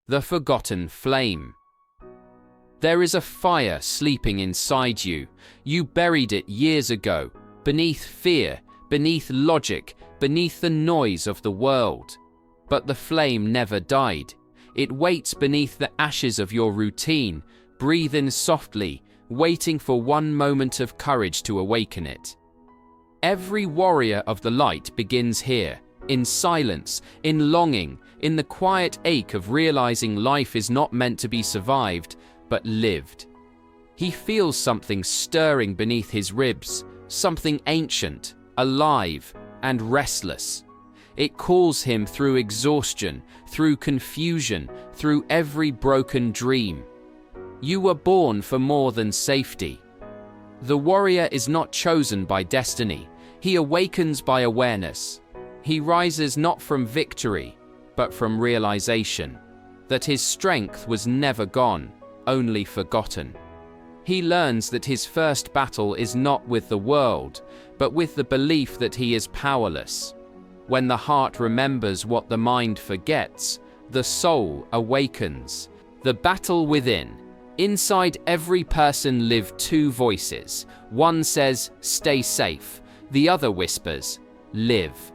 The forgotten flame. There is a fire sleeping inside you. You buried it years ago, beneath fear, beneath logic, beneath the noise of the world. But the flame never died. It waits beneath the ashes of your routine, breathing softly, waiting for one moment of courage to awaken it. Every warrior of the light begins here, in silence, in longing, in the quiet ache of realizing life is not meant to be survived, but lived. He feels something stirring beneath his ribs, something ancient, alive, and restless. It calls him through exhaustion, through confusion, through every broken dream. You were born for more than safety. The warrior is not chosen by destiny. He awakens by awareness. He rises not from victory, but from realization that his strength was never gone, only forgotten. He learns that his first battle is not with the world, but with the belief that he is powerless. When the heart remembers what the mind forgets, the soul awakens. The battle within. Inside every person live two voices. One says, "Stay safe." The other whispers, "Live."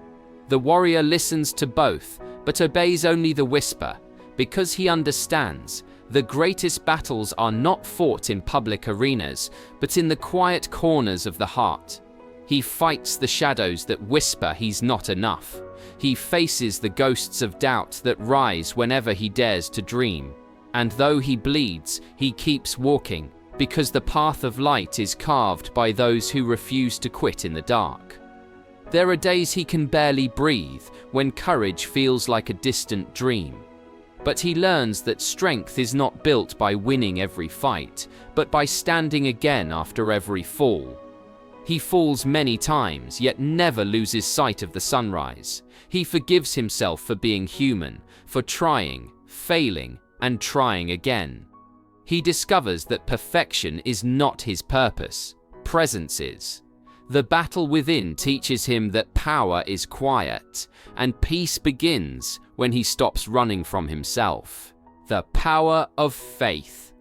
The warrior listens to both, but obeys only the whisper, because he understands the greatest battles are not fought in public arenas, but in the quiet corners of the heart. He fights the shadows that whisper he's not enough. He faces the ghosts of doubt that rise whenever he dares to dream. And though he bleeds, he keeps walking, because the path of light is carved by those who refuse to quit in the dark. There are days he can barely breathe, when courage feels like a distant dream. But he learns that strength is not built by winning every fight, but by standing again after every fall. He falls many times, yet never loses sight of the sunrise. He forgives himself for being human, for trying, failing, and trying again. He discovers that perfection is not his purpose, presence is. The battle within teaches him that power is quiet, and peace begins when he stops running from himself. The power of faith.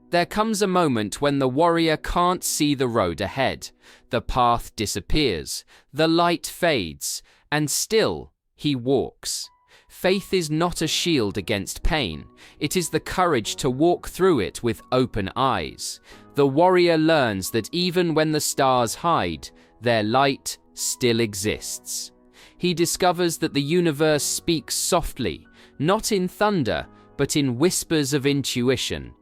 There comes a moment when the warrior can't see the road ahead. The path disappears, the light fades, and still he walks. Faith is not a shield against pain. It is the courage to walk through it with open eyes. The warrior learns that even when the stars hide, their light still exists. He discovers that the universe speaks softly, not in thunder, but in whispers of intuition.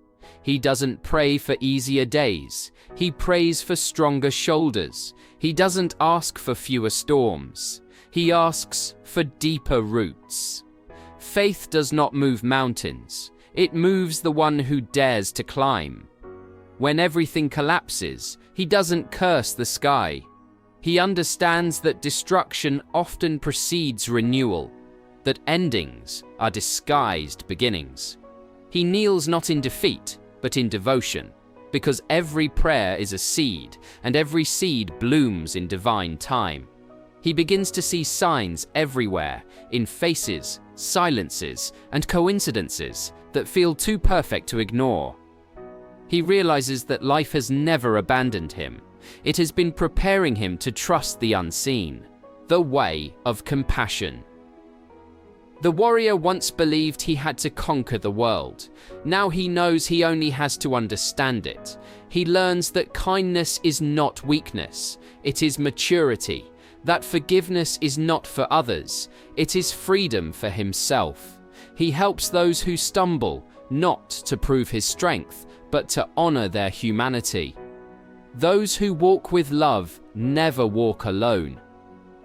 He doesn't pray for easier days. He prays for stronger shoulders. He doesn't ask for fewer storms. He asks for deeper roots. Faith does not move mountains. It moves the one who dares to climb. When everything collapses, he doesn't curse the sky. He understands that destruction often precedes renewal, that endings are disguised beginnings. He kneels not in defeat, but in devotion, because every prayer is a seed, and every seed blooms in divine time. He begins to see signs everywhere, in faces, silences, and coincidences that feel too perfect to ignore. He realizes that life has never abandoned him. It has been preparing him to trust the unseen, the way of compassion. The warrior once believed he had to conquer the world. Now he knows he only has to understand it. He learns that kindness is not weakness, it is maturity. That forgiveness is not for others, it is freedom for himself. He helps those who stumble, not to prove his strength, but to honor their humanity. Those who walk with love never walk alone.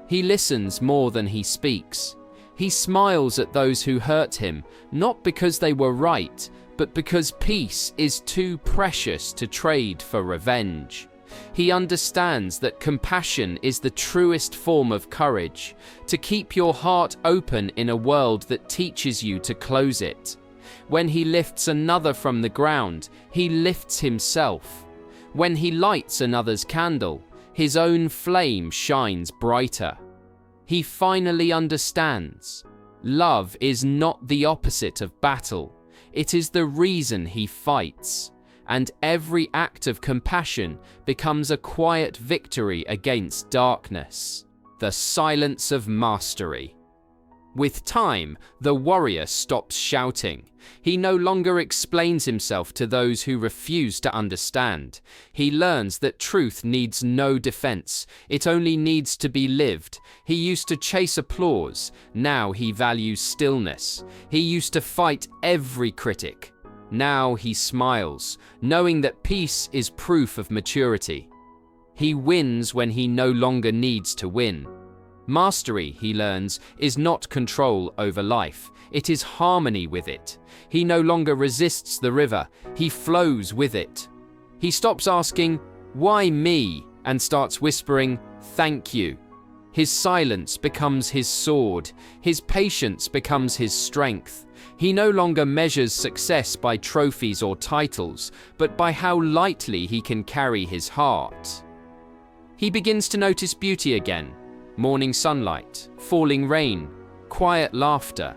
He listens more than he speaks. He smiles at those who hurt him, not because they were right, but because peace is too precious to trade for revenge. He understands that compassion is the truest form of courage, to keep your heart open in a world that teaches you to close it. When he lifts another from the ground, he lifts himself. When he lights another's candle, his own flame shines brighter. He finally understands. Love is not the opposite of battle. It is the reason he fights. And every act of compassion becomes a quiet victory against darkness. The silence of mastery. With time, the warrior stops shouting. He no longer explains himself to those who refuse to understand. He learns that truth needs no defense. It only needs to be lived. He used to chase applause. Now he values stillness. He used to fight every critic. Now he smiles, knowing that peace is proof of maturity. He wins when he no longer needs to win. Mastery, he learns, is not control over life. It is harmony with it. He no longer resists the river. He flows with it. He stops asking, "Why me?" and starts whispering, "Thank you." His silence becomes his sword. His patience becomes his strength. He no longer measures success by trophies or titles, but by how lightly he can carry his heart. He begins to notice beauty again. Morning sunlight, falling rain, quiet laughter.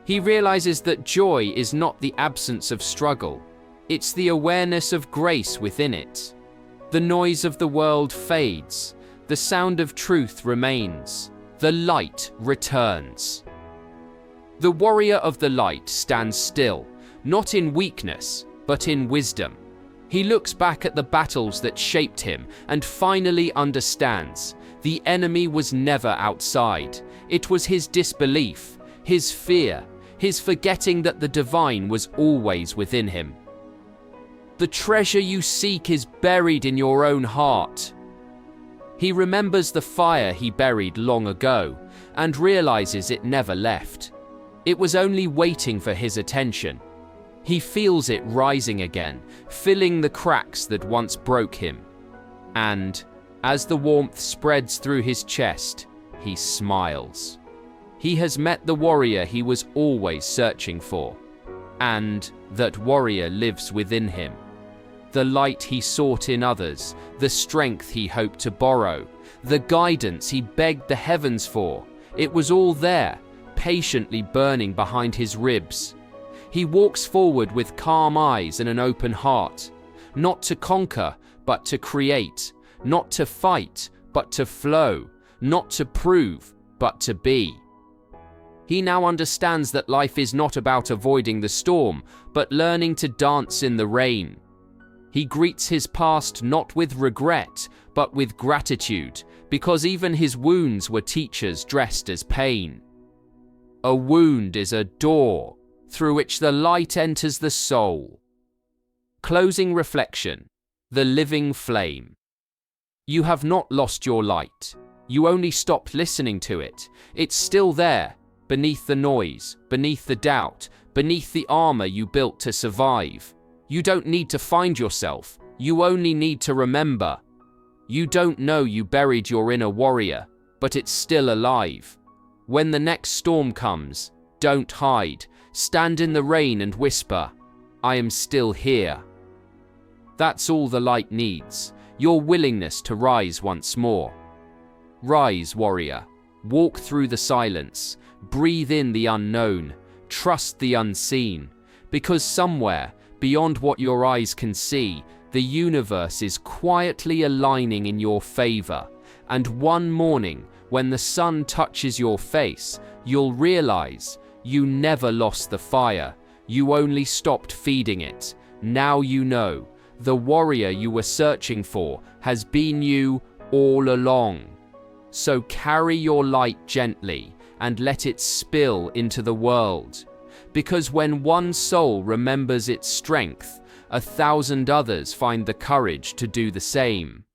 He realizes that joy is not the absence of struggle. It's the awareness of grace within it. The noise of the world fades. The sound of truth remains. The light returns. The warrior of the light stands still, not in weakness, but in wisdom. He looks back at the battles that shaped him and finally understands. The enemy was never outside. It was his disbelief, his fear, his forgetting that the divine was always within him. The treasure you seek is buried in your own heart. He remembers the fire he buried long ago and realizes it never left. It was only waiting for his attention. He feels it rising again, filling the cracks that once broke him. And as the warmth spreads through his chest, he smiles. He has met the warrior he was always searching for, and that warrior lives within him. The light he sought in others, the strength he hoped to borrow, the guidance he begged the heavens for, it was all there, patiently burning behind his ribs. He walks forward with calm eyes and an open heart, not to conquer, but to create. Not to fight, but to flow. Not to prove, but to be. He now understands that life is not about avoiding the storm, but learning to dance in the rain. He greets his past not with regret, but with gratitude, because even his wounds were teachers dressed as pain. A wound is a door through which the light enters the soul. Closing reflection: the living flame. You have not lost your light. You only stopped listening to it. It's still there, beneath the noise, beneath the doubt, beneath the armor you built to survive. You don't need to find yourself. You only need to remember. You don't know you buried your inner warrior, but it's still alive. When the next storm comes, don't hide. Stand in the rain and whisper, "I am still here." That's all the light needs. Your willingness to rise once more. Rise, warrior. Walk through the silence. Breathe in the unknown. Trust the unseen. Because somewhere, beyond what your eyes can see, the universe is quietly aligning in your favor. And one morning, when the sun touches your face, you'll realize you never lost the fire. You only stopped feeding it. Now you know. The warrior you were searching for has been you all along. So carry your light gently and let it spill into the world. Because when one soul remembers its strength, 1,000 others find the courage to do the same.